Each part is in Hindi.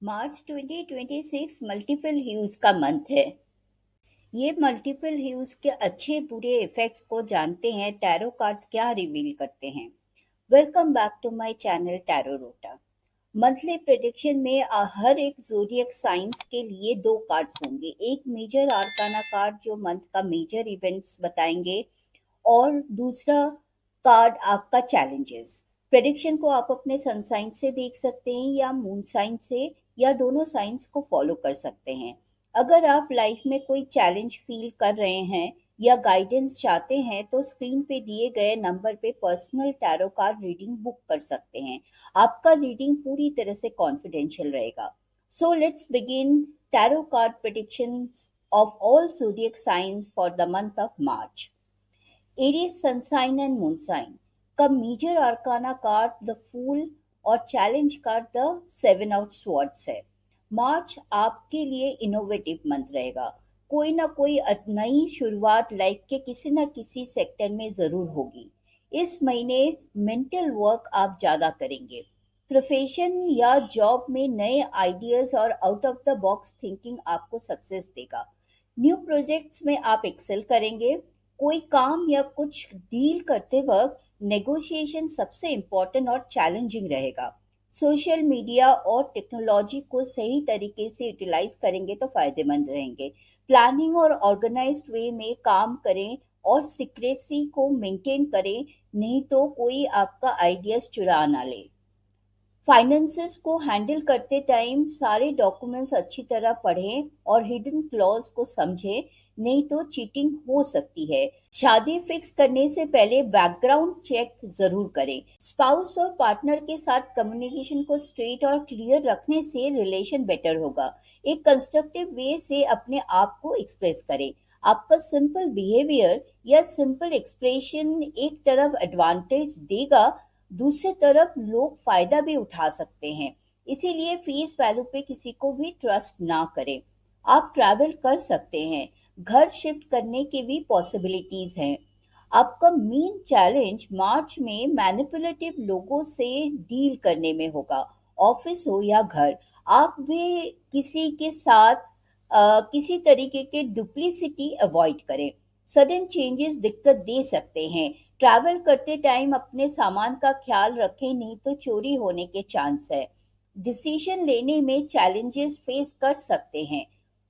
मार्च 2026 मल्टीपल ह्यूज का मंथ है। ये मल्टीपल ह्यूज के अच्छे बुरे इफेक्ट्स को जानते हैं। टैरो कार्ड्स क्या रिवील करते हैं। Welcome back to my channel tarot Rota. Monthly prediction में हर एक ज़ोडिएक साइंस के लिए 2 कार्ड्स होंगे। एक मेजर आर्काना कार्ड जो मंथ का मेजर इवेंट्स बताएंगे और दूसरा कार्ड आपका चैलेंजेस। प्रेडिक्शन को आप अपने सन साइन से देख सकते हैं या मून साइन से, या दोनों साइंस को फॉलो कर सकते हैं। अगर आप लाइफ में कोई चैलेंज फील कर रहे हैं या गाइडेंस चाहते हैं तो स्क्रीन पे दिए गए नंबर पे personal tarot card reading book कर सकते हैं। आपका रीडिंग पूरी तरह से कॉन्फिडेंशियल रहेगा। So let's begin tarot card predictions of all zodiac signs for the month of March. Aries sun sign and moon sign का major arcana card the fool और challenge card the seven of swords है। मार्च आपके लिए इनोवेटिव मंथ रहेगा। कोई ना कोई नई शुरुआत लाइफ के किसी न किसी सेक्टर में जरूर होगी। इस महीने मेंटल वर्क आप ज्यादा करेंगे। प्रोफेशन या जॉब में नए आइडियाज और out of the box thinking आपको सक्सेस देगा। न्यू प्रोजेक्ट्स में आप एक्सेल करेंगे। कोई काम या कुछ डील करते वक्त नेगोशिएशन सबसे इम्पोर्टेंट और चैलेंजिंग रहेगा। सोशल मीडिया और टेक्नोलॉजी को सही तरीके से यूटिलाइज करेंगे तो फायदेमंद रहेंगे। प्लानिंग और ऑर्गेनाइज्ड वे में काम करें और सीक्रेसी को मेंटेन करें, नहीं तो कोई आपका आइडियाज चुरा ना ले। फाइनेंसेस को हैंडल करते टाइम सारे डॉक्यूमेंट्स अच्छी तरह पढ़ें और हिडन क्लॉज को समझें, नहीं तो चीटिंग हो सकती है। शादी फिक्स करने से पहले बैकग्राउंड चेक जरूर करें। स्पाउस और पार्टनर के साथ कम्युनिकेशन को स्ट्रेट और क्लियर रखने से रिलेशन बेटर होगा। एक कंस्ट्रक्टिव वे से अपने आप को एक्सप्रेस करें। आपका सिंपल बिहेवियर या सिंपल एक्सप्रेशन एक तरफ एडवांटेज देगा, दूसरी तरफ लोग फायदा भी उठा सकते हैं। इसीलिए फेस वैल्यू पे किसी को भी ट्रस्ट ना करें। आप ट्रैवल कर सकते हैं। घर शिफ्ट करने की भी पॉसिबिलिटीज हैं। आपका मेन चैलेंज मार्च में मैनिपुलेटिव लोगों से डील करने में होगा। ऑफिस हो या घर, आप भी किसी के साथ किसी तरीके के डुप्लीसिटी अवॉइड करें। सडन चेंजेस दिक्कत दे सकते हैं। ट्रैवल करते टाइम अपने सामान का ख्याल रखें, नहीं तो चोरी होने के चांस है। डिसीजन लेने में चैलेंजेस फेस कर सकते हैं।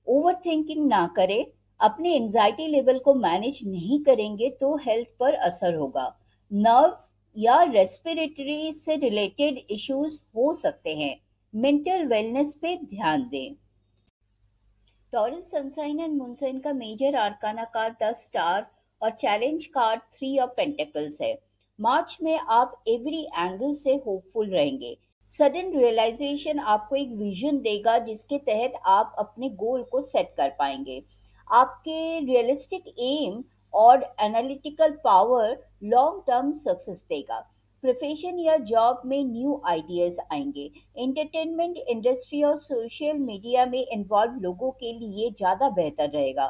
ओवर थिंकिंग ना करें। अपने एंजाइटी लेवल को मैनेज नहीं करेंगे तो हेल्थ पर असर होगा। नर्व या रेस्पिरेटरी से रिलेटेड इश्यूज हो सकते हैं। मेंटल वेलनेस पे ध्यान दें। टॉरस सनसाइन एंड मूनसाइन का मेजर आर्काना कार्ड 10 स्टार और चैलेंज कार्ड 3 ऑफ पेंटिकल्स है। मार्च में आप एवरी एंगल से होपफुल रहेंगे। सडन रियलाइजेशन आपको एक विजन देगा जिसके तहत आप अपने गोल को सेट कर पाएंगे। आपके रियलिस्टिक एम और analytical power long term success देगा। प्रोफेशन या जॉब में न्यू आइडियाज आएंगे। एंटरटेनमेंट इंडस्ट्री और सोशल मीडिया में इन्वॉल्व लोगों के लिए ज़्यादा बेहतर रहेगा।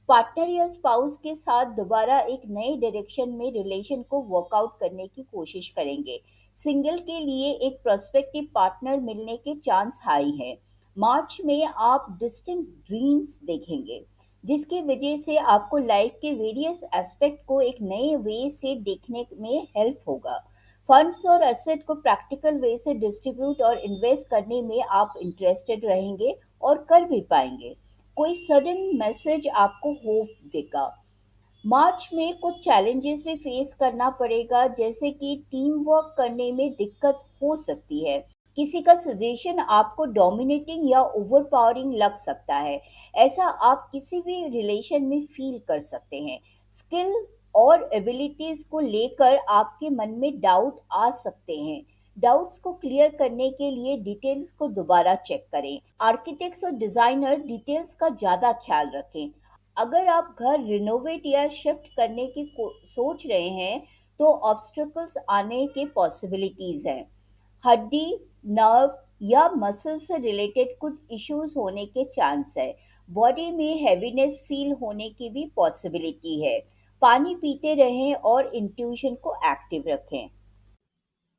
पार्टनर या स्पाउस के साथ दोबारा एक नए डायरेक्शन में रिलेशन को वर्कआउट करने की कोशिश करेंगे। सिंगल के लिए एक प्रोस्पेक्टिव पार्टनर मिलने के चांस हाई है। मार्च में आप डिस्टिंक्ट ड्रीम्स देखेंगे जिसकी वजह से आपको लाइफ के वेरियस एस्पेक्ट को एक नए वे से देखने में हेल्प होगा। फंड्स और एसेट को प्रैक्टिकल वे से डिस्ट्रीब्यूट और इन्वेस्ट करने में आप इंटरेस्टेड रहेंगे और कर भी पाएंगे। कोई सडन मैसेज आपको होप देगा। मार्च में कुछ चैलेंजेस भी फेस करना पड़ेगा, जैसे कि टीम वर्क करने में दिक्कत हो सकती है। किसी का सजेशन आपको डोमिनेटिंग या ओवरपावरिंग लग सकता है। ऐसा आप किसी भी रिलेशन में फील कर सकते हैं। स्किल और एबिलिटीज को लेकर आपके मन में डाउट आ सकते हैं। डाउट्स को क्लियर करने के लिए डिटेल्स को दोबारा चेक करें। आर्किटेक्ट्स और डिजाइनर डिटेल्स का ज्यादा ख्याल रखें। अगर आप घर रिनोवेट या शिफ्ट करने की सोच रहे हैं तो ऑब्स्टेकल्स आने के पॉसिबिलिटीज हैं। हड्डी, नर्व या मसल से रिलेटेड कुछ इश्यूज होने के चांस है। बॉडी में हैवीनेस फील होने की भी पॉसिबिलिटी है। पानी पीते रहें और इंट्यूशन को एक्टिव रखें।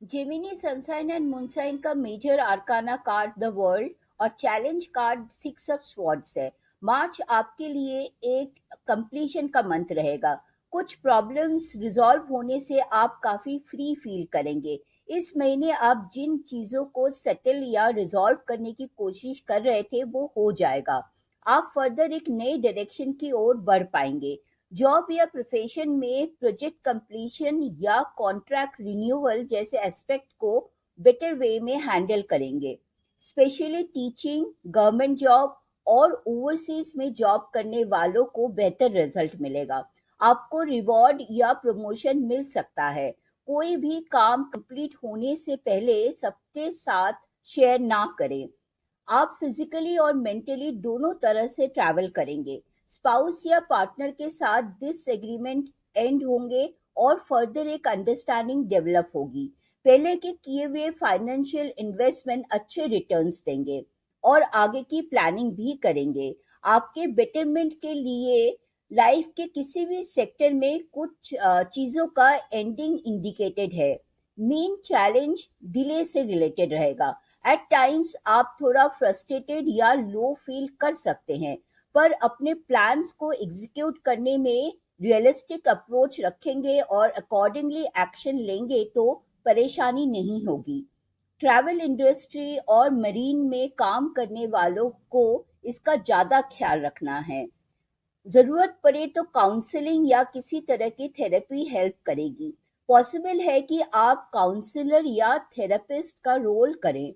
जेमिनी सनसाइन एंड मूनसाइन का major arcana card the world और चैलेंज कार्ड 6 ऑफ स्वॉर्ड्स है। मार्च आपके लिए एक कंप्लीशन का मंथ रहेगा। कुछ प्रॉब्लम्स रिजॉल्व होने से आप काफ़ी फ्री फील करेंगे। इस महीने आप जिन चीज़ों को सेटल या रिजॉल्व करने की कोशिश कर रहे थे वो हो जाएगा। आप फर्दर एक नए डायरेक्शन की ओर बढ़ पाएंगे। जॉब या प्रोफेशन में प्रोजेक्ट कंप्लीशन या कॉन्ट्रैक्ट रिन्यूअल जैसे एस्पेक्ट को बेटर वे में हैंडल करेंगे। स्पेशली टीचिंग, गवर्नमेंट जॉब और ओवरसीज में जॉब करने वालों को बेहतर रिजल्ट मिलेगा। आपको रिवॉर्ड या प्रमोशन मिल सकता है। कोई भी काम कंप्लीट होने से पहले सबके साथ शेयर ना करें। आप फिजिकली और मेंटली दोनों तरह से ट्रैवल करेंगे। स्पाउस या पार्टनर के साथ डिसएग्रीमेंट एंड होंगे और फर्दर एक अंडरस्टैंडिंग डेवलप होगी। पहले के किए हुए फाइनेंशियल इन्वेस्टमेंट अच्छे रिटर्न्स देंगे और आगे की प्लानिंग भी करेंगे। आपके बेटरमेंट के लिए लाइफ के किसी भी सेक्टर में कुछ चीज़ों का एंडिंग इंडिकेटेड है। मेन चैलेंज डिले से रिलेटेड रहेगा। एट टाइम्स आप थोड़ा फ्रस्ट्रेटेड या लो फील कर सकते हैं, पर अपने प्लान्स को एग्जीक्यूट करने में रियलिस्टिक अप्रोच रखेंगे और अकॉर्डिंगली एक्शन लेंगे तो परेशानी नहीं होगी। ट्रैवल इंडस्ट्री और मरीन में काम करने वालों को इसका ज़्यादा ख्याल रखना है। ज़रूरत पड़े तो काउंसलिंग या किसी तरह की थेरेपी हेल्प करेगी। पॉसिबल है कि आप काउंसलर या थेरेपिस्ट का रोल करें।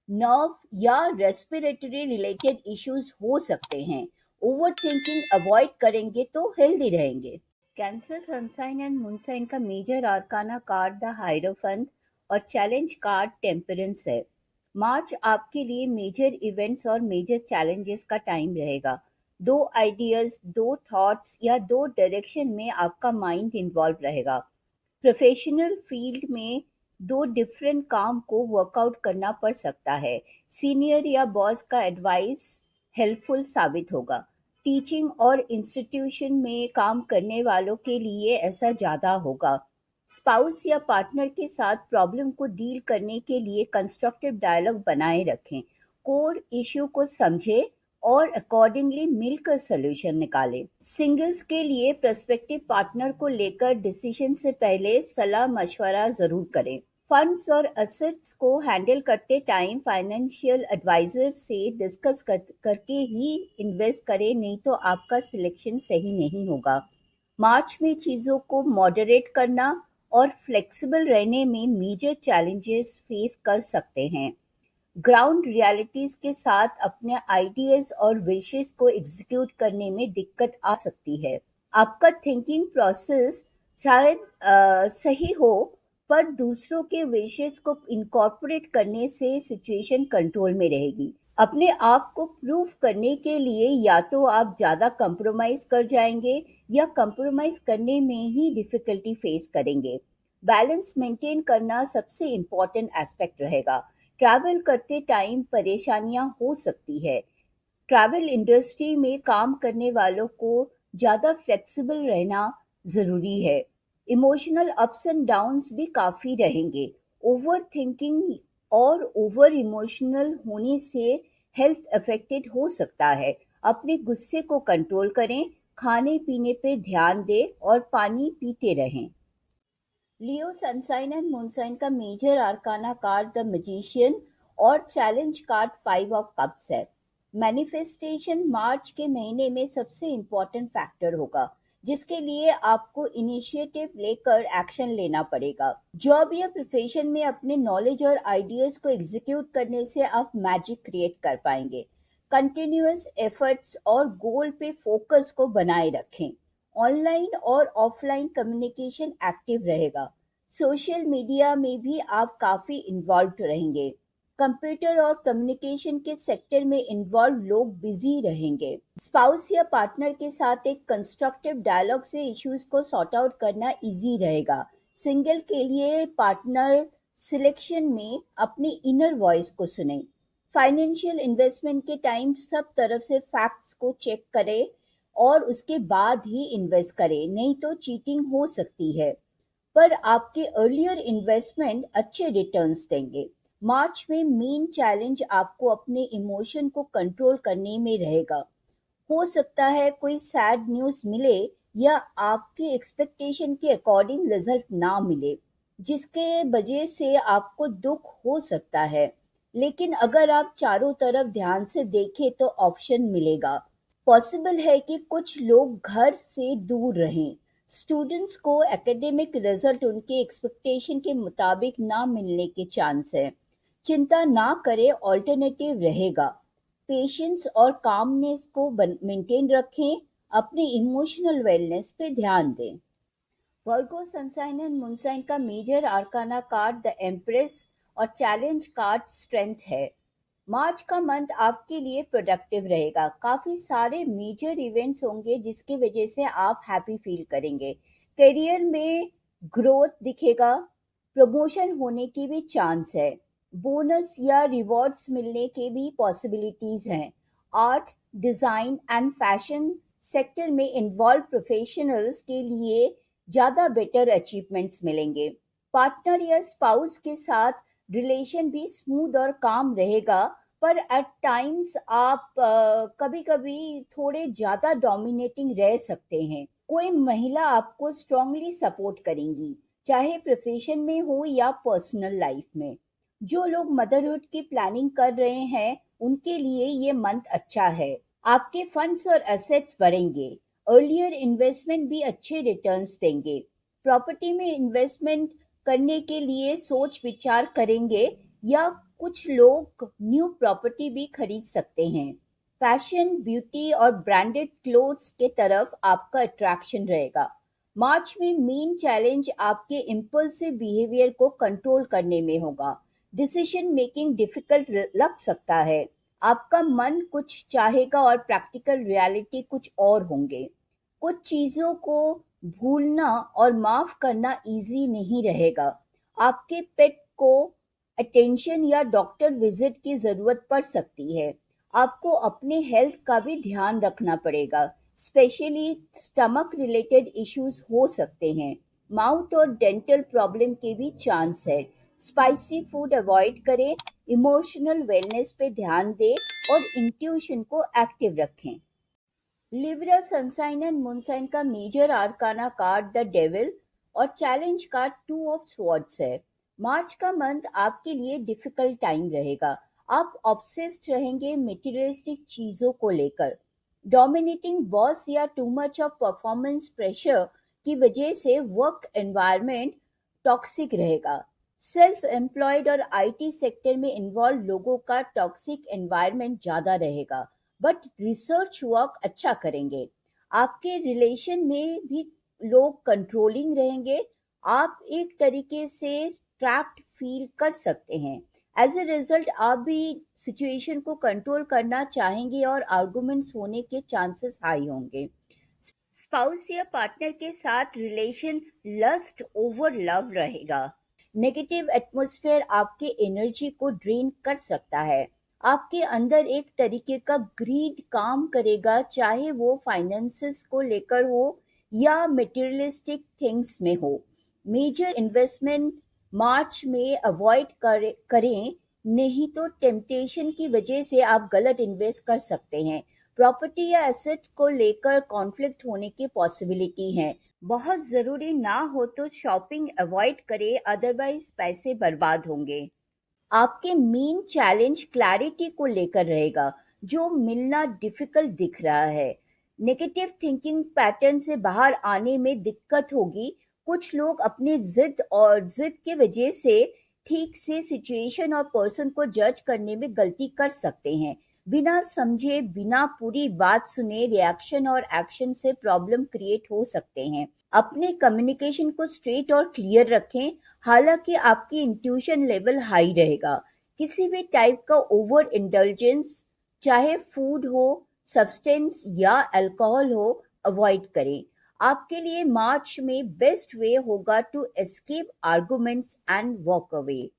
नर्व या रेस्पिरेटरी रिलेटेड इश्यूज हो सकते हैं। ओवर थिंकिंग अवॉइड करेंगे तो हेल्दी रहेंगे। कैंसर सनसाइन एंड मूनसाइन का major arcana card the hierophant और चैलेंज कार्ड टेम्परेंस है। मार्च आपके लिए मेजर इवेंट्स और मेजर चैलेंजेस का टाइम रहेगा। दो आइडियाज, दो थॉट्स या दो डायरेक्शन में आपका माइंड इन्वॉल्व रहेगा। प्रोफेशनल फील्ड में दो डिफरेंट काम को वर्कआउट करना पड़ सकता है। सीनियर या बॉस का एडवाइस हेल्पफुल साबित होगा। टीचिंग और इंस्टीट्यूशन में काम करने वालों के लिए ऐसा ज़्यादा होगा। स्पाउस या पार्टनर के साथ प्रॉब्लम को डील करने के लिए कंस्ट्रक्टिव डायलॉग बनाए रखें। कोर इश्यू को समझें और अकॉर्डिंगली मिलकर सॉल्यूशन निकालें। सिंगल्स के लिए प्रोस्पेक्टिव पार्टनर को लेकर डिसीजन से पहले सलाह मशवरा ज़रूर करें। फंड्स और असेट्स को हैंडल करते टाइम फाइनेंशियल एडवाइजर से डिस्कस करके ही इन्वेस्ट करें, नहीं तो आपका सिलेक्शन सही नहीं होगा। मार्च में चीज़ों को मॉडरेट करना और फ्लेक्सिबल रहने में मेजर चैलेंजेस फेस कर सकते हैं। ग्राउंड रियलिटीज के साथ अपने आइडियाज और विशेस को एग्जीक्यूट करने में दिक्कत आ सकती है। आपका थिंकिंग प्रोसेस शायद सही हो, पर दूसरों के विशेस को इनकॉर्पोरेट करने से सिचुएशन कंट्रोल में रहेगी। अपने आप को प्रूव करने के लिए या तो आप ज़्यादा कंप्रोमाइज कर जाएंगे या कंप्रोमाइज करने में ही डिफिकल्टी फेस करेंगे। बैलेंस मेंटेन करना सबसे इम्पोर्टेंट एस्पेक्ट रहेगा। ट्रैवल करते टाइम परेशानियां हो सकती है। ट्रैवल इंडस्ट्री में काम करने वालों को ज़्यादा फ्लेक्सिबल रहना ज़रूरी है। इमोशनल अप्स एंड डाउन्स भी काफ़ी रहेंगे। ओवर थिंकिंग और ओवर इमोशनल होने से हेल्थ अफेक्टेड हो सकता है। अपने गुस्से को कंट्रोल करें, खाने पीने पे ध्यान दें और पानी पीते रहें। लियो सनसाइन एंड मूनसाइन का major arcana card the magician और चैलेंज कार्ड 5 ऑफ कप्स है। मैनिफेस्टेशन मार्च के महीने में सबसे इम्पोर्टेंट फैक्टर होगा, जिसके लिए आपको इनिशिएटिव लेकर एक्शन लेना पड़ेगा। जॉब या प्रोफेशन में अपने नॉलेज और आइडियाज को एग्जीक्यूट करने से आप मैजिक क्रिएट कर पाएंगे। कंटिन्यूअस एफर्ट्स और गोल पे फोकस को बनाए रखें। ऑनलाइन और ऑफलाइन कम्युनिकेशन एक्टिव रहेगा। सोशल मीडिया में भी आप काफ़ी इन्वॉल्व रहेंगे। कंप्यूटर और कम्युनिकेशन के सेक्टर में इन्वॉल्व लोग बिजी रहेंगे। स्पाउस या पार्टनर के साथ एक कंस्ट्रक्टिव डायलॉग से इश्यूज को सॉर्ट आउट करना इजी रहेगा। सिंगल के लिए पार्टनर सिलेक्शन में अपनी इनर वॉइस को सुने। फाइनेंशियल इन्वेस्टमेंट के टाइम सब तरफ से फैक्ट्स को चेक करें और उसके बाद ही इन्वेस्ट करें, नहीं तो चीटिंग हो सकती है। पर आपके अर्लियर इन्वेस्टमेंट अच्छे रिटर्न्स देंगे। मार्च में मेन चैलेंज आपको अपने इमोशन को कंट्रोल करने में रहेगा। हो सकता है कोई सैड न्यूज़ मिले या आपकी एक्सपेक्टेशन के अकॉर्डिंग रिजल्ट ना मिले, जिसके वजह से आपको दुख हो सकता है। लेकिन अगर आप चारों तरफ ध्यान से देखें तो ऑप्शन मिलेगा। पॉसिबल है कि कुछ लोग घर से दूर रहें। स्टूडेंट्स को एकेडमिक रिजल्ट उनके एक्सपेक्टेशन के मुताबिक ना मिलने के चांस है। चिंता ना करें, ऑल्टरनेटिव रहेगा। पेशेंस और कामनेस को मेंटेन रखें, अपने इमोशनल वेलनेस पे ध्यान दें। वर्गो सनसाइन एंड मूनसाइन का major arcana card the empress और चैलेंज कार्ड स्ट्रेंथ है। मार्च का मंथ आपके लिए प्रोडक्टिव रहेगा। काफी सारे मेजर इवेंट्स होंगे जिसकी वजह से आप हैप्पी फील करेंगे। करियर में ग्रोथ दिखेगा, प्रमोशन होने की भी चांस है, बोनस या रिवॉर्ड्स मिलने के भी पॉसिबिलिटीज हैं। Art, design and fashion sector में इन्वॉल्व प्रोफेशनल्स के लिए ज़्यादा बेटर अचीवमेंट्स मिलेंगे। पार्टनर या स्पाउस के साथ रिलेशन भी स्मूथ और काम रहेगा, पर एट टाइम्स आप कभी-कभी थोड़े ज़्यादा डोमिनेटिंग रह सकते हैं। कोई महिला आपको स्ट्रांगली सपोर्ट करेंगी, चाहे प्रोफेशन में हो या पर्सनल लाइफ में। जो लोग मदरहुड की प्लानिंग कर रहे हैं, उनके लिए ये मंथ अच्छा है। आपके फंड्स और एसेट्स बढ़ेंगे। अर्लियर इन्वेस्टमेंट भी अच्छे रिटर्न्स देंगे। प्रॉपर्टी में इन्वेस्टमेंट करने के लिए सोच विचार करेंगे या कुछ लोग न्यू प्रॉपर्टी भी खरीद सकते हैं। फैशन, ब्यूटी और ब्रांडेड क्लोथ्स के तरफ आपका अट्रैक्शन रहेगा। मार्च में मेन चैलेंज आपके इम्पल्सिव बिहेवियर को कंट्रोल करने में होगा। डिसीजन मेकिंग डिफिकल्ट लग सकता है। आपका मन कुछ चाहेगा और प्रैक्टिकल रियलिटी कुछ और होंगे। कुछ चीज़ों को भूलना और माफ़ करना ईज़ी नहीं रहेगा। आपके पेट को अटेंशन या डॉक्टर विजिट की ज़रूरत पड़ सकती है। आपको अपने हेल्थ का भी ध्यान रखना पड़ेगा, स्पेशली स्टमक रिलेटेड इश्यूज हो सकते हैं। माउथ और डेंटल प्रॉब्लम के भी चांस है। स्पाइसी फूड अवॉइड करें, इमोशनल वेलनेस पे ध्यान दें और इंट्यूशन को एक्टिव रखें। लिब्रा सनसाइन एंड मूनसाइन का major arcana card the devil और challenge card two of swords है। मार्च का मंथ आपके लिए डिफिकल्ट टाइम रहेगा। आप ऑब्सेस्ड रहेंगे मटेरियलिस्टिक चीजों को लेकर। डोमिनेटिंग बॉस या too much of performance pressure की वजह से वर्क एनवायरनमेंट टॉक्सिक रहेगा। सेल्फ एम्प्लॉयड और आईटी सेक्टर में इन्वॉल्व लोगों का टॉक्सिक एनवायरनमेंट ज्यादा रहेगा, बट रिसर्च वर्क अच्छा करेंगे। आपके रिलेशन में भी लोग कंट्रोलिंग रहेंगे। आप एक तरीके से ट्रैप्ड फील कर सकते हैं। एज ए रिजल्ट आप भी सिचुएशन को कंट्रोल करना चाहेंगे और आर्गुमेंट्स होने के चांसेस हाई होंगे। स्पाउस या पार्टनर के साथ रिलेशन लस्ट ओवर लव रहेगा। नेगेटिव एटमॉस्फेयर आपके एनर्जी को ड्रेन कर सकता है। आपके अंदर एक तरीके का ग्रीड काम करेगा, चाहे वो फाइनेंसेस को लेकर हो या मटेरियलिस्टिक थिंग्स में हो। मेजर इन्वेस्टमेंट मार्च में अवॉइड करें, नहीं तो टेम्पटेशन की वजह से आप गलत इन्वेस्ट कर सकते हैं। प्रॉपर्टी या एसेट को लेकर कॉन्फ्लिक्ट होने की पॉसिबिलिटी है। बहुत ज़रूरी ना हो तो शॉपिंग अवॉइड करें, अदरवाइज पैसे बर्बाद होंगे। आपके मेन चैलेंज क्लैरिटी को लेकर रहेगा, जो मिलना डिफिकल्ट दिख रहा है। नेगेटिव थिंकिंग पैटर्न से बाहर आने में दिक्कत होगी। कुछ लोग अपने जिद की वजह से ठीक से सिचुएशन और पर्सन को जज करने में गलती कर सकते हैं। बिना समझे, बिना पूरी बात सुने रिएक्शन और एक्शन से प्रॉब्लम क्रिएट हो सकते हैं। अपने कम्युनिकेशन को स्ट्रेट और क्लियर रखें। हालांकि आपकी इंट्यूशन लेवल हाई रहेगा। किसी भी टाइप का ओवर इंडल्जेंस, चाहे फूड हो, सब्सटेंस या अल्कोहल हो, अवॉइड करें। आपके लिए मार्च में बेस्ट वे होगा to escape arguments and walk away.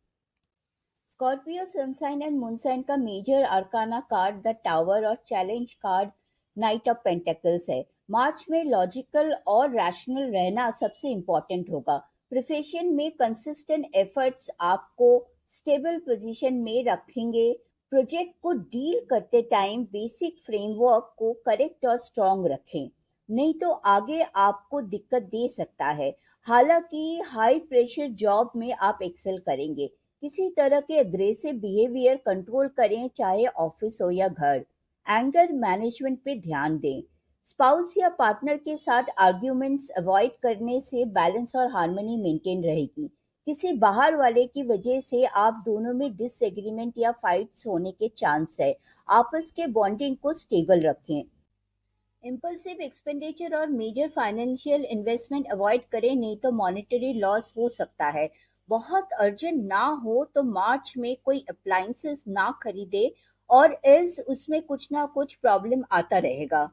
Scorpio sun sign and moon sign का major arcana card the tower और challenge card knight of pentacles है। मार्च में लॉजिकल और रैशनल रहना सबसे इम्पोर्टेंट होगा। प्रोफेशन में कंसिस्टेंट एफर्ट्स आपको स्टेबल पोजीशन में रखेंगे। प्रोजेक्ट को डील करते टाइम बेसिक फ्रेमवर्क को करेक्ट और स्ट्रॉन्ग रखें, नहीं तो आगे आपको दिक्कत दे सकता है। हालांकि हाई प्रेशर जॉब में आप एक्सेल करेंगे। किसी तरह के अग्रेसिव बिहेवियर कंट्रोल करें, चाहे ऑफिस हो या घर। एंगर मैनेजमेंट पे ध्यान दें। स्पाउस या पार्टनर के साथ आर्ग्यूमेंट्स अवॉइड करने से बैलेंस और हार्मनी मेंटेन रहेगी। किसी बाहर वाले की वजह से आप दोनों में डिसएग्रीमेंट या फाइट्स होने के चांस है। आपस के बॉन्डिंग को स्टेबल रखें। इम्पल्सिव एक्सपेंडिचर और मेजर फाइनेंशियल इन्वेस्टमेंट अवॉइड करें, नहीं तो मॉनेटरी लॉस हो सकता है। बहुत अर्जेंट ना हो तो मार्च में कोई अप्लायंसेस ना खरीदे, और एल्स उसमें कुछ ना कुछ प्रॉब्लम आता रहेगा।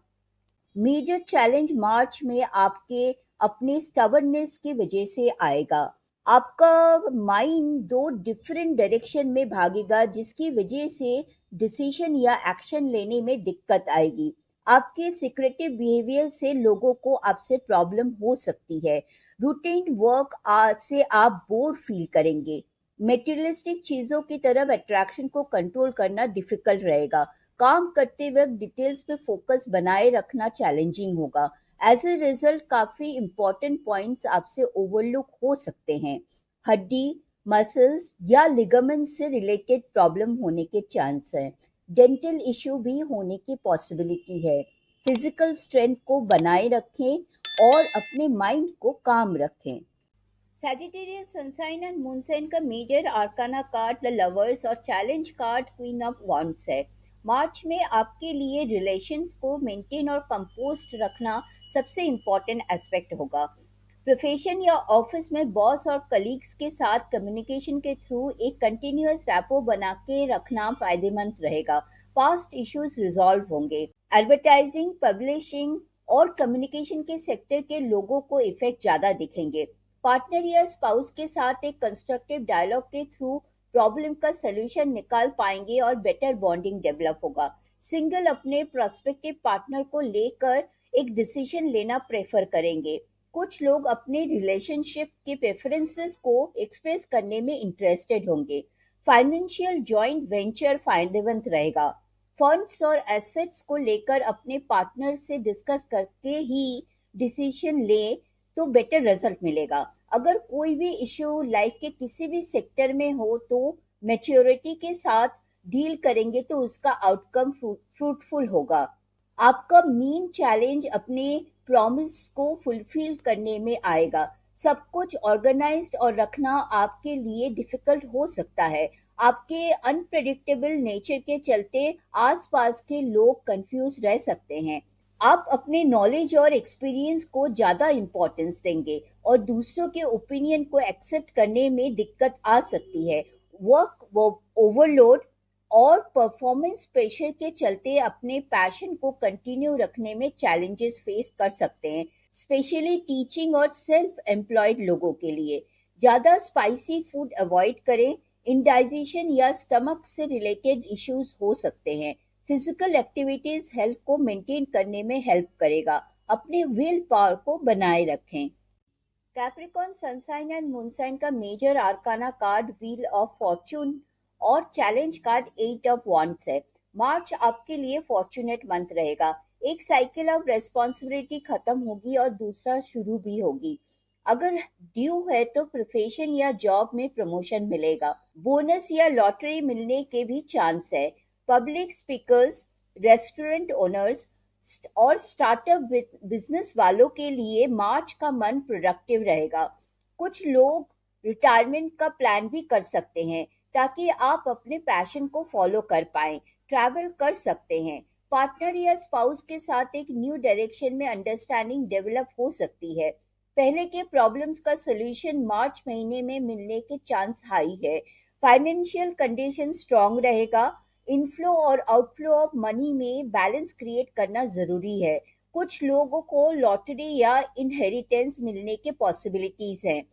मेजर चैलेंज मार्च में आपके अपने स्टबर्ननेस की वजह से आएगा। आपका माइंड दो डिफरेंट डायरेक्शन में भागेगा, जिसकी वजह से डिसीजन या एक्शन लेने में दिक्कत आएगी। आपके सिक्रेटिव बिहेवियर से लोगों को आपसे प्रॉब्लम हो सकती है। रूटीन वर्क से आप बोर फील करेंगे। मेटेरियलिस्टिक चीजों की तरफ अट्रैक्शन को कंट्रोल करना डिफिकल्ट रहेगा। काम करते वक्त डिटेल्स पे फोकस बनाए रखना चैलेंजिंग होगा। एज ए रिजल्ट काफी इंपॉर्टेंट पॉइंट्स आपसे ओवरलुक हो सकते हैं। हड्डी, मसल्स या लिगामेंट से रिलेटेड प्रॉब्लम होने के चांस है। डेंटल इश्यू भी होने की पॉसिबिलिटी है। फिजिकल स्ट्रेंथ को बनाए रखें और अपने माइंड को काम रखें। सैजिटेरियस सनसाइन एंड मूनसाइन का major arcana card the lovers और challenge card queen of wands है। मार्च में आपके लिए रिलेशंस को मेंटेन और कंपोस्ट रखना सबसे इम्पोर्टेंट एस्पेक्ट होगा। प्रोफेशन या ऑफिस में बॉस और कलीग्स के साथ कम्युनिकेशन के थ्रू एक कंटिन्यूअस रैपो बना के रखना फायदेमंद रहेगा। पास्ट इश्यूज रिजॉल्व होंगे। एडवर्टाइजिंग, पब्लिशिंग और कम्युनिकेशन के सेक्टर के लोगों को इफेक्ट ज़्यादा दिखेंगे। पार्टनर या स्पाउस के साथ एक कंस्ट्रक्टिव डायलॉग के थ्रू प्रॉब्लम का सलूशन निकाल पाएंगे और बेटर बॉन्डिंग डेवलप होगा। सिंगल अपने प्रोस्पेक्टिव पार्टनर को लेकर एक डिसीजन लेना प्रेफर करेंगे। कुछ लोग अपने रिलेशनशिप के प्रेफरेंसेस को एक्सप्रेस करने में इंटरेस्टेड होंगे। फाइनेंशियल जॉइंट वेंचर फायदेमंद रहेगा। फंड्स और एसेट्स को लेकर अपने पार्टनर से डिस्कस करके ही डिसीजन ले तो बेटर रिजल्ट मिलेगा। अगर कोई भी इश्यू लाइफ के किसी भी सेक्टर में हो तो मैच्योरिटी के साथ डील करेंगे तो उसका आउटकम फ्रूटफुल होगा। आपका मेन चैलेंज अपने प्रॉमिस को फुलफिल करने में आएगा। सब कुछ ऑर्गेनाइज्ड और रखना आपके लिए डिफिकल्ट हो सकता है। आपके अनप्रेडिक्टेबल नेचर के चलते आसपास के लोग कंफ्यूज रह सकते हैं। आप अपने नॉलेज और एक्सपीरियंस को ज़्यादा इम्पोर्टेंस देंगे और दूसरों के ओपिनियन को एक्सेप्ट करने में दिक्कत आ सकती है। वर्क ओवरलोड और परफॉर्मेंस प्रेशर के चलते अपने पैशन को कंटिन्यू रखने में चैलेंजेस फेस कर सकते हैं, स्पेशली टीचिंग और सेल्फ एम्प्लॉयड लोगों के लिए। ज़्यादा स्पाइसी फूड अवॉइड करें। इंडाइजेशन या स्टमक से रिलेटेड इश्यूज हो सकते हैं। फिजिकल एक्टिविटीज हेल्थ को मेंटेन करने में हेल्प करेगा। अपने विल पावर को बनाए रखें। कैप्रिकॉर्न सनसाइन एंड मूनसाइन का major arcana card wheel of fortune और challenge card eight of wands है। मार्च आपके लिए फॉर्चुनेट मंथ रहेगा। एक साइकिल ऑफ रेस्पॉन्सिबिलिटी खत्म होगी और दूसरा शुरू भी होगी। अगर ड्यू है तो प्रोफेशन या जॉब में प्रमोशन मिलेगा। बोनस या लॉटरी मिलने के भी चांस है। पब्लिक स्पीकर्स, रेस्टोरेंट ओनर्स और स्टार्टअप बिजनेस वालों के लिए मार्च का मंथ प्रोडक्टिव रहेगा। कुछ लोग रिटायरमेंट का प्लान भी कर सकते हैं ताकि आप अपने पैशन को फॉलो कर पाएं। ट्रैवल कर सकते हैं। पार्टनर या स्पाउस के साथ एक न्यू डायरेक्शन में अंडरस्टैंडिंग डेवलप हो सकती है। पहले के प्रॉब्लम्स का सलूशन मार्च महीने में मिलने के चांस हाई है। फाइनेंशियल कंडीशन स्ट्रांग रहेगा। इनफ्लो और आउटफ्लो ऑफ मनी में बैलेंस क्रिएट करना जरूरी है। कुछ लोगों को लॉटरी या इनहेरिटेंस मिलने के पॉसिबिलिटीज हैं।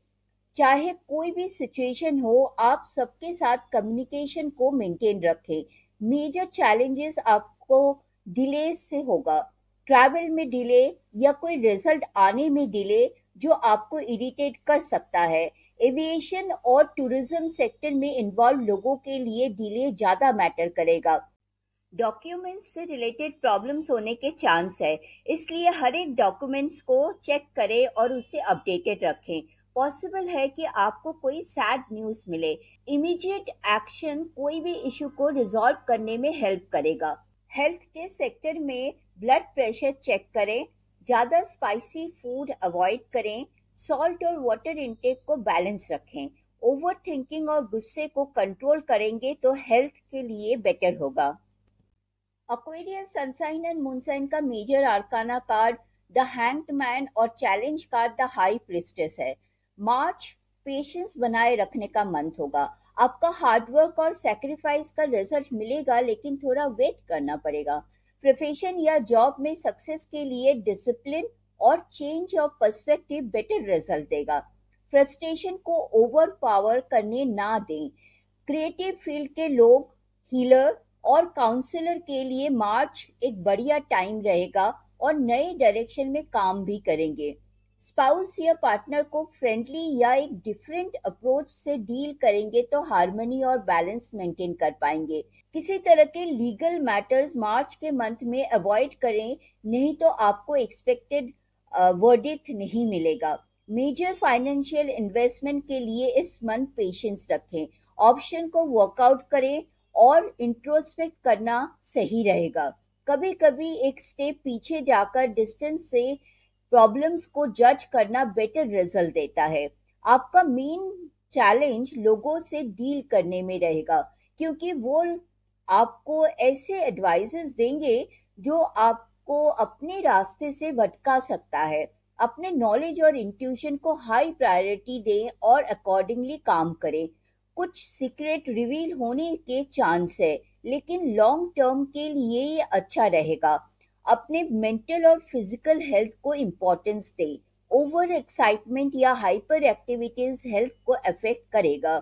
चाहे कोई भी सिचुएशन हो, आप सबके साथ कम्युनिकेशन को मेंटेन रखें। मेजर चैलेंजेस आपको डिले से होगा। ट्रैवल में डिले या कोई रिजल्ट आने में डिले, जो आपको इरिटेट कर सकता है। एविएशन और टूरिज्म सेक्टर में इन्वॉल्व लोगों के लिए डिले ज़्यादा मैटर करेगा। डॉक्यूमेंट्स से रिलेटेड प्रॉब्लम्स होने के चांस है, इसलिए हर एक डॉक्यूमेंट्स को चेक करें और उसे अपडेटेड रखें। पॉसिबल है कि आपको कोई सैड न्यूज़ मिले। इमीडिएट एक्शन कोई भी इशू को रिजॉल्व करने में हेल्प करेगा। हेल्थ के सेक्टर में ब्लड प्रेशर चेक करें, ज़्यादा स्पाइसी फूड अवॉइड करें, सॉल्ट और वाटर इनटेक को बैलेंस रखें। ओवर थिंकिंग और गुस्से को कंट्रोल करेंगे तो हेल्थ के लिए बेटर होगा। Aquarius सनसाइन एंड मूनसाइन का major arcana card the hanged man और challenge card the high priestess है। मार्च पेशेंस बनाए रखने का मंथ होगा। आपका हार्डवर्क और सेक्रीफाइस का रिजल्ट मिलेगा, लेकिन थोड़ा वेट करना पड़ेगा। प्रोफेशन या जॉब में सक्सेस के लिए डिसिप्लिन और change of perspective better result देगा। फ्रस्ट्रेशन को ओवर पावर करने ना दें। क्रिएटिव फील्ड के लोग, हीलर और काउंसलर के लिए मार्च एक बढ़िया टाइम रहेगा और नए डायरेक्शन में काम भी करेंगे। स्पाउस या पार्टनर को फ्रेंडली या एक डिफरेंट अप्रोच से डील करेंगे तो हार्मनी और बैलेंस मेंटेन कर पाएंगे। किसी तरह के लीगल मैटर्स मार्च के मंथ में अवॉइड करें, नहीं तो आपको एक्सपेक्टेड वर्डिक्ट नहीं मिलेगा। मेजर फाइनेंशियल इन्वेस्टमेंट के लिए इस मंथ पेशेंस रखें, ऑप्शन को वर्कआउट करें और इंट्रोस्पेक्ट करना सही रहेगा। कभी कभी एक स्टेप पीछे जाकर डिस्टेंस से प्रॉब्लम्स को जज करना बेटर रिजल्ट देता है। आपका मेन चैलेंज लोगों से डील करने में रहेगा, क्योंकि वो आपको ऐसे एडवाइसेस देंगे जो आपको अपने रास्ते से भटका सकता है। अपने नॉलेज और इंट्यूशन को हाई प्रायोरिटी दें और अकॉर्डिंगली काम करें। कुछ सीक्रेट रिवील होने के चांस है, लेकिन लॉन्ग टर्म के लिए ये अच्छा रहेगा। अपने मेंटल और फिजिकल हेल्थ को इम्पोर्टेंस दें। ओवर एक्साइटमेंट या हाइपर एक्टिविटीज हेल्थ को अफेक्ट करेगा।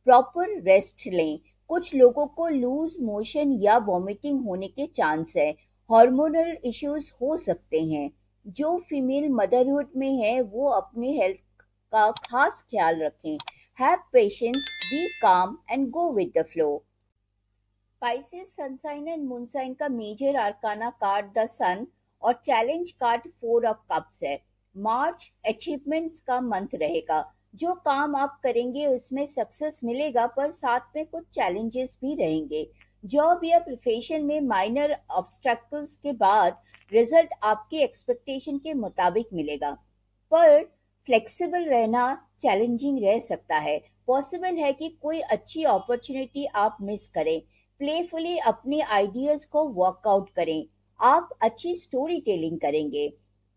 प्रॉपर रेस्ट लें। कुछ लोगों को लूज मोशन या वॉमिटिंग होने के चांस है। हार्मोनल इश्यूज हो सकते हैं। जो फीमेल मदरहुड में है वो अपने हेल्थ का खास ख्याल रखें। Have patience, be calm and go with the flow. Pisces sun sign and moon sign का major arcana card the sun और challenge card four of cups है। मार्च अचीवमेंट्स का मंथ रहेगा। जो काम आप करेंगे उसमें सक्सेस मिलेगा, पर साथ में कुछ चैलेंजेस भी रहेंगे। जॉब या प्रोफेशन में माइनर ऑब्स्ट्रक्ल्स के बाद रिजल्ट आपके एक्सपेक्टेशन के मुताबिक मिलेगा, पर फ्लेक्सिबल रहना चैलेंजिंग रह सकता है। पॉसिबल है कि कोई अच्छी अपॉर्चुनिटी आप मिस करें। प्लेफुली अपने आइडियाज को वर्कआउट करें। आप अच्छी स्टोरी टेलिंग करेंगे।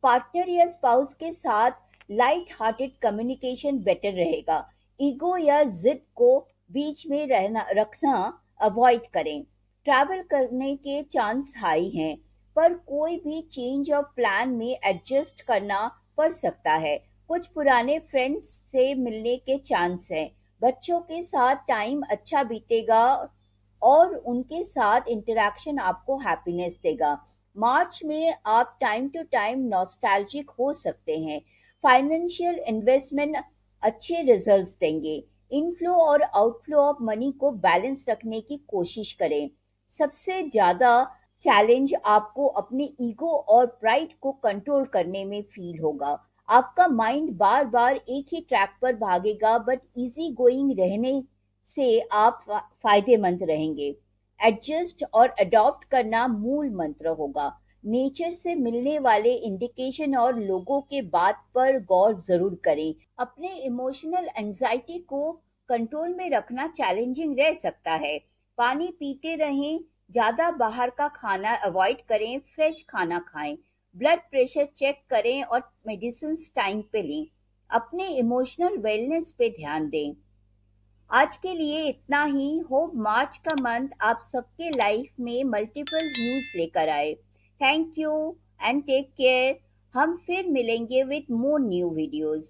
पार्टनर या स्पाउस के साथ लाइट हार्टेड कम्युनिकेशन बेटर रहेगा। ईगो या जिद को बीच में रखना अवॉइड करें। ट्रैवल करने के चांस हाई हैं, पर कोई भी चेंज ऑफ प्लान में एडजस्ट करना पड़ सकता है। कुछ पुराने फ्रेंड्स से मिलने के चांस हैं। बच्चों के साथ टाइम अच्छा बीतेगा और उनके साथ इंटरेक्शन आपको हैप्पीनेस देगा। मार्च में आप टाइम टू टाइम नॉस्टैल्जिक हो सकते हैं। फाइनेंशियल इन्वेस्टमेंट अच्छे रिजल्ट्स देंगे। इनफ्लो और आउटफ्लो ऑफ मनी को बैलेंस रखने की कोशिश करें। सबसे ज़्यादा चैलेंज आपको अपने ईगो और प्राइड को कंट्रोल करने में फील होगा। आपका माइंड बार बार एक ही ट्रैक पर भागेगा, बट इजी गोइंग रहने से आप फायदेमंद रहेंगे। एडजस्ट और अडॉप्ट करना मूल मंत्र होगा। नेचर से मिलने वाले इंडिकेशन और लोगों के बात पर गौर जरूर करें। अपने इमोशनल एंजाइटी को कंट्रोल में रखना चैलेंजिंग रह सकता है। पानी पीते रहें, ज़्यादा बाहर का खाना अवॉइड करें, फ्रेश खाना खाएं। ब्लड प्रेशर चेक करें और मेडिसिन टाइम पे लें। अपने इमोशनल वेलनेस पे ध्यान दें। आज के लिए इतना ही। होप मार्च का मंथ आप सबके लाइफ में मल्टीपल न्यूज़ लेकर आए। Thank you and take care. हम फिर मिलेंगे विद मोर न्यू वीडियोज़।